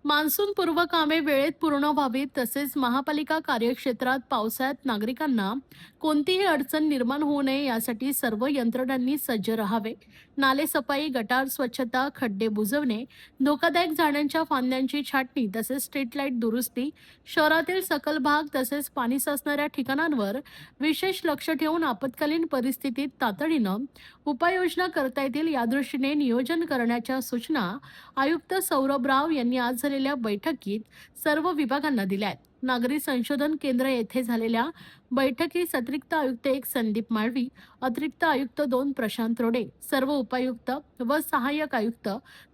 Monsoon पूर्व कामे वेळेत पूर्ण व्हावीत तसेच महापालिका कार्यक्षेत्रात पावसाळ्यात नागरिकांना कोणतीही अडचण निर्माण होऊ नये यासाठी सर्व यंत्रणांनी सज्ज राहावे. नाले सफाई, गटार स्वच्छता, खड्डे बुजवणे, धोकादायक झाडांच्या फांद्यांची छाटणी तसेच स्ट्रीट लाईट दुरुस्ती, शहरातील सखल भाग तसेच पाणी साचणाऱ्या ठिकाणांवर विशेष लक्ष ठेवून आपत्कालीन परिस्थितीत तातडीनं उपाययोजना करता येतील यादृष्टीने नियोजन करण्याच्या सूचना आयुक्त सौरभ राव यांनी आज झालेल्या बैठकीत सर्व विभागांना दिल्या आहेत. नागरी संशोधन केंद्र येथे झालेल्या बैठकीस अतिरिक्त आयुक्त 1 संदीप माळवी, अतिरिक्त आयुक्त 2 प्रशांत रोडे, सर्व उपायुक्त व सहाय्यक आयुक्त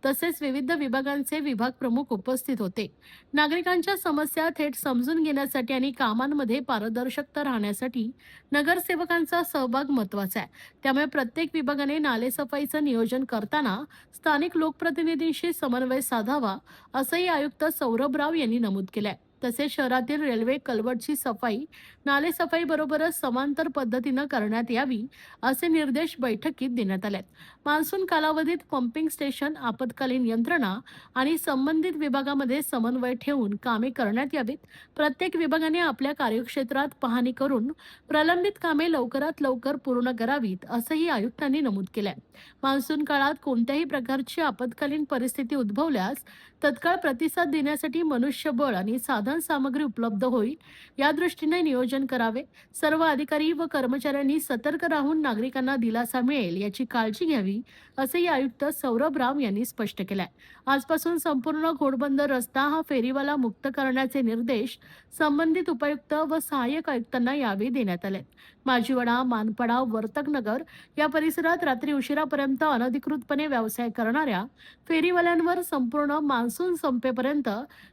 तसेच विविध विभागांचे विभाग प्रमुख उपस्थित होते. नागरिकांच्या समस्या थेट समजून घेण्यासाठी आणि कामांमध्ये पारदर्शकता राहण्यासाठी नगरसेवकांचा सहभाग महत्वाचा आहे. त्यामुळे प्रत्येक विभागाने नालेसफाईचं नियोजन करताना स्थानिक लोकप्रतिनिधींशी समन्वय साधावा, असंही आयुक्त सौरभ राव यांनी नमूद केलंय. तसेच शहरातील रेल्वे कल्वर्टची सफाई नालेसफाई बरोबरच समांतर पद्धतीनं करण्यात यावी, असे निर्देश बैठकीत देण्यात आले. मान्सून कालावधीत पंपिंग स्टेशन, आपत्कालीन यंत्रणा आणि संबंधित विभागामध्ये समन्वय ठेवून कामे करण्यात यावीत. प्रत्येक विभागाने आपल्या कार्यक्षेत्रात पाहणी करून प्रलंबित कामे लवकरात लवकर पूर्ण करावीत, असंही आयुक्तांनी नमूद केलंय. मान्सून काळात कोणत्याही प्रकारची आपत्कालीन परिस्थिती उद्भवल्यास तत्काळ प्रतिसाद देण्यासाठी मनुष्यबळ आणि साधन सामग्री उपलब्ध होईल, या दृष्टीने नियोजन करावे. सर्व अधिकारी व कर्मचाऱ्यांनी सतर्क राहून नागरिकांना दिलासा मिळेल याची काळजी घ्यावी, असेही आयुक्त सौरभ राव यांनी स्पष्ट केलंय. आजपासून संपूर्ण घोडबंदर रस्ता हा फेरीवाला मुक्त करण्याचे निर्देश संबंधित उपायुक्त व सहाय्यक आयुक्तांना यावेळी देण्यात आले. माजीवडा, मानपडाव, वर्तकनगर या परिसरात रात्री उशिरापर्यंत अनधिकृतपणे व्यवसाय करणाऱ्या फेरीवाल्यांवर संपूर्ण मान्सून संपेपर्यंत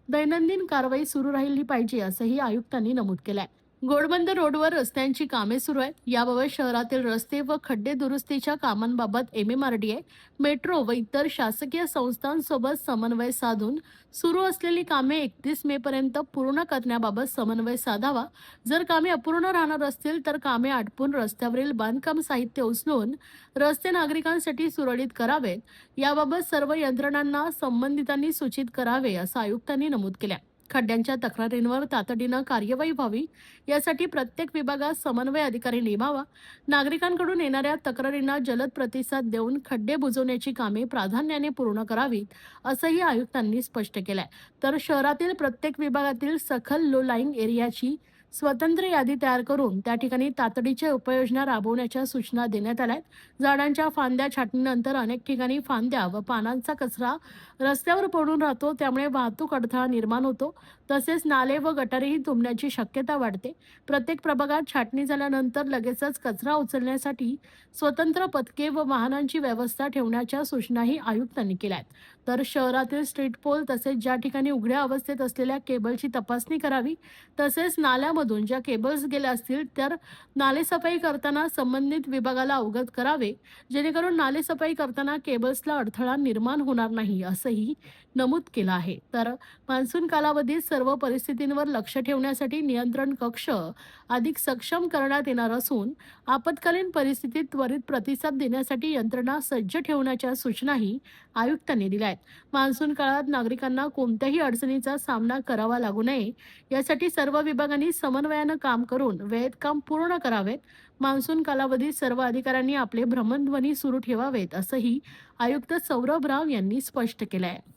दैनंदिन कारवाई सुरू राहिली पाहिजे, असंही आयुक्तांनी नमूद केलंय. घोडबंदर रोडवर रस्त्यांची कामे सुरू आहेत. याबाबत शहरातील रस्ते व खड्डे दुरुस्तीच्या कामांबाबत MMRDA, मेट्रो व इतर शासकीय संस्थांसोबत समन्वय साधून सुरू असलेली कामे 31 मे पर्यंत पूर्ण करण्याबाबत समन्वय साधावा. जर कामे अपूर्ण राहणार असतील तर कामे आटपून रस्त्यावरील बांधकाम साहित्य उचलून रस्ते नागरिकांसाठी सुरळीत करावेत. याबाबत सर्व यंत्रणांना संबंधितांनी सूचित करावे, असं आयुक्तांनी नमूद केलं. खड्ड्यांच्या तक्रारींवर तातडीनं कार्यवाही व्हावी, यासाठी प्रत्येक विभागात समन्वय अधिकारी नेमावा. नागरिकांकडून येणाऱ्या तक्रारींना जलद प्रतिसाद देऊन खड्डे बुजवण्याची कामे प्राधान्याने पूर्ण करावीत, असंही आयुक्तांनी स्पष्ट केलंय. तर शहरातील प्रत्येक विभागातील सखल लो लाईंग एरियाची स्वतंत्र यादी तयार करून त्या ठिकाणी तातडीच्या उपाययोजना राबवण्याच्या सूचना देण्यात आल्या. झाडांच्या फांद्या छाटणीनंतर अनेक ठिकाणी फांद्या व पानांचा कचरा रस्त्यावर पडून राहतो, त्यामुळे वाहतूक अडथळा निर्माण होतो. तसेच नाले व गटारेही तुंबण्याची शक्यता वाढते. प्रत्येक प्रभागात छाटणी झाल्यानंतर लगेचच कचरा उचलण्यासाठी स्वतंत्र पथके व वाहनांची व्यवस्था ठेवण्याच्या सूचनाही आयुक्तांनी केल्या आहेत. तर शहरातील स्ट्रीट पोल तसेच ज्या ठिकाणी उघड्या अवस्थेत असलेल्या केबलची तपासणी करावी. तसेच नाल्यामधून ज्या केबल्स गेल्या असतील तर नालेसफाई करताना संबंधित विभागाला अवगत करावे, जेणेकरून नालेसफाई करताना केबल्सला अडथळा निर्माण होणार नाही, असंही नमूद केलं आहे. तर मान्सून कालावधीत सर्व परिस्थितींवर लक्ष ठेवण्यासाठी नियंत्रण कक्ष अधिक सक्षम करण्यात येणार असून आपत्कालीन परिस्थितीत त्वरित प्रतिसाद देण्यासाठी यंत्रणा सज्ज ठेवण्याच्या सूचनाही आयुक्तांनी दिल्या आहेत. मान्सून काळात नागरिकांना कोणत्याही अडचणीचा सामना करावा लागू नये, यासाठी सर्व विभागांनी समन्वयानं काम करून वेळेत काम पूर्ण करावेत. मान्सून कालावधीत सर्व अधिकाऱ्यांनी आपले भ्रमणध्वनी सुरू ठेवावेत, असंही आयुक्त सौरभ राव यांनी स्पष्ट केलं आहे.